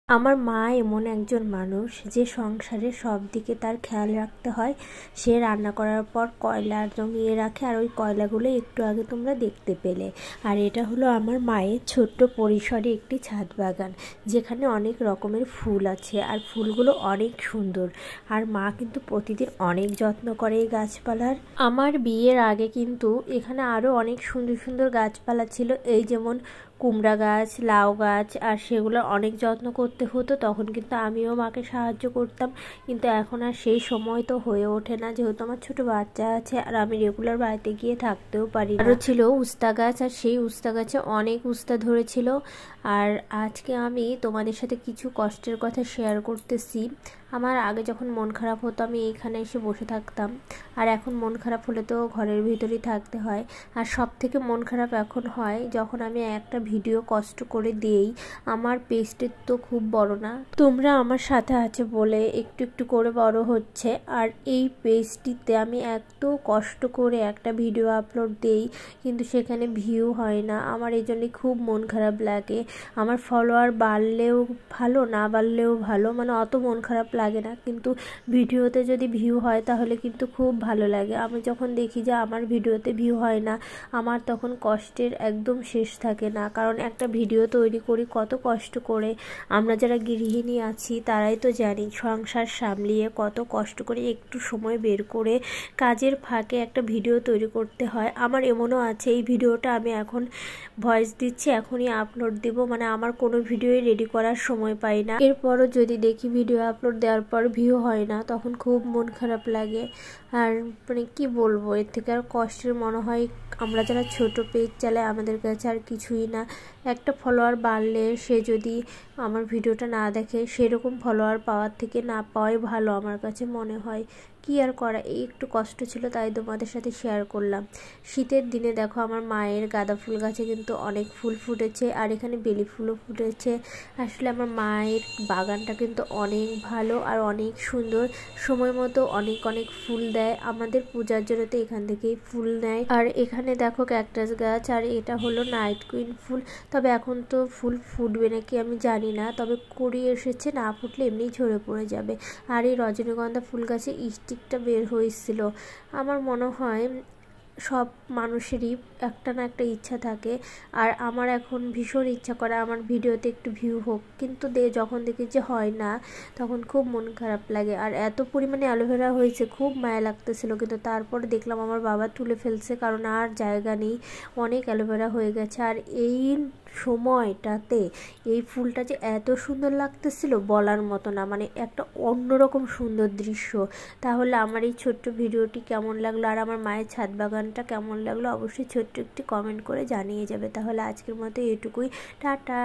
আমার মা এমন একজন মানুষ যে সংসারের সব দিকে তার খেয়াল রাখতে হয়। সে রান্না করার পর কয়লা জমিয়ে রাখে, আর ওই কয়লাগুলো একটু আগে তোমরা দেখতে পেলে। আর এটা হলো আমার মায়ের ছোট্ট পরিসরে একটি ছাদ বাগান, যেখানে অনেক রকমের ফুল আছে, আর ফুলগুলো অনেক সুন্দর। আর মা কিন্তু প্রতিদিন অনেক যত্ন করে এই গাছপালার। আমার বিয়ের আগে কিন্তু এখানে আরও অনেক সুন্দর সুন্দর গাছপালা ছিল, এই যেমন কুমড়া গাছ, লাউ গাছ, আর সেগুলো অনেক যত্ন করতে হতো। তখন কিন্তু আমিও মাকে সাহায্য করতাম, কিন্তু এখন আর সেই সময় তো হয়ে ওঠে না, যেহেতু আমার ছোট বাচ্চা আছে আর আমি রেগুলার বাড়িতে গিয়ে থাকতেও পারি না। আরও ছিল উস্তা গাছ, আর সেই উস্তা গাছে অনেক উস্তা ধরেছিল। আর আজকে আমি তোমাদের সাথে কিছু কষ্টের কথা শেয়ার করতেছি। আমার আগে যখন মন খারাপ হতো আমি এইখানে এসে বসে থাকতাম, আর এখন মন খারাপ হলে তো ঘরের ভিতরেই থাকতে হয়। আর সব থেকে মন খারাপ এখন হয় যখন আমি একটা ভিডিও কষ্ট করে দেই। আমার পেজটি তো খুব বড় না, তোমরা আমার সাথে আছে বলে একটু একটু করে বড় হচ্ছে। আর এই পেজটিতে আমি এত কষ্ট করে একটা ভিডিও আপলোড দেই, কিন্তু সেখানে ভিউ হয় না। আমার এই জন্যই খুব মন খারাপ লাগে। আমার ফলোয়ার বাড়লেও ভালো, না বাড়লেও ভালো, মানে অত মন খারাপ লাগে না, কিন্তু ভিডিওতে যদি ভিউ হয় তাহলে কিন্তু খুব ভালো লাগে। আমি যখন দেখি যে আমার ভিডিওতে ভিউ হয় না, আমার তখন কষ্টের একদম শেষ থাকে না। কারণ একটা ভিডিও তৈরি করি কত কষ্ট করে। আমরা যারা গৃহিণী আছি তারাই তো জানি সংসার সামলিয়ে কত কষ্ট করে একটু সময় বের করে কাজের ফাঁকে একটা ভিডিও তৈরি করতে হয়। আমার এমনও আছে এই ভিডিওটা আমি এখন ভয়েস দিচ্ছি, এখনই আপলোড দিব, মানে আমার কোনো ভিডিওই রেডি করার সময় পাই না। এরপরও যদি দেখি ভিডিও আপলোড দেওয়ার পর ভিউ হয় না, তখন খুব মন খারাপ লাগে। আর মানে কি বলবো, এর থেকে আর কষ্টের মনে হয় আমরা যারা ছোট পেজ চালাই আমাদের কাছে আর কিছুই না। একটা ফলোয়ার বাড়লে সে যদি আমার ভিডিওটা না দেখে, সেরকম ফলোয়ার পাওয়ার থেকে না পাওয়াই ভালো আমার কাছে মনে হয়। কি আর করা, এই একটু কষ্ট ছিল তাই তোমাদের সাথে শেয়ার করলাম। শীতের দিনে দেখো আমার মায়ের গাঁদা ফুল গাছে কিন্তু অনেক ফুল ফুটেছে, আর এখানে বেলি ফুলও ফুটেছে। আসলে আমার মায়ের বাগানটা কিন্তু অনেক ভালো আর অনেক সুন্দর, সময় মতো অনেক অনেক ফুল দেয়। আমাদের পূজার জন্য তো এখান থেকেই ফুল নেয়। আর এখানে দেখো ক্যাকটাস গাছ, আর এটা হলো নাইট কুইন ফুল। তবে এখন তো ফুল ফুটবে নাকি আমি জানি না, তবে কুড়ি এসেছে, না ফুটলে এমনিই ঝরে পড়ে যাবে। আর এই রজনীগন্ধা ফুল গাছে স্টিকটা বের হয়েছিল। আমার মনে হয় সব মানুষেরই একটা না একটা ইচ্ছা থাকে, আর আমার এখন ভীষণ ইচ্ছা করে আমার ভিডিওতে একটু ভিউ হোক, কিন্তু যখন দেখি যে হয় না তখন খুব মন খারাপ লাগে। আর এত পরিমাণে অ্যালোভেরা হয়েছে, খুব মায়া লাগতেছিল, কিন্তু তারপরে দেখলাম আমার বাবা তুলে ফেলছে, কারণ আর জায়গা নেই, অনেক অ্যালোভেরা হয়ে গেছে। আর এই সময়টাতে এই ফুলটা যে এত সুন্দর লাগতেছিল বলার মতো না, মানে একটা অন্যরকম সুন্দর দৃশ্য। তাহলে আমার এই ছোট্ট ভিডিওটি কেমন লাগলো আর আমার মায়ের ছাদ বাগানটা কেমন লাগলো অবশ্যই ছোট্ট একটি কমেন্ট করে জানিয়ে যাবে। তাহলে আজকের মতো এটুকুই, টাটা।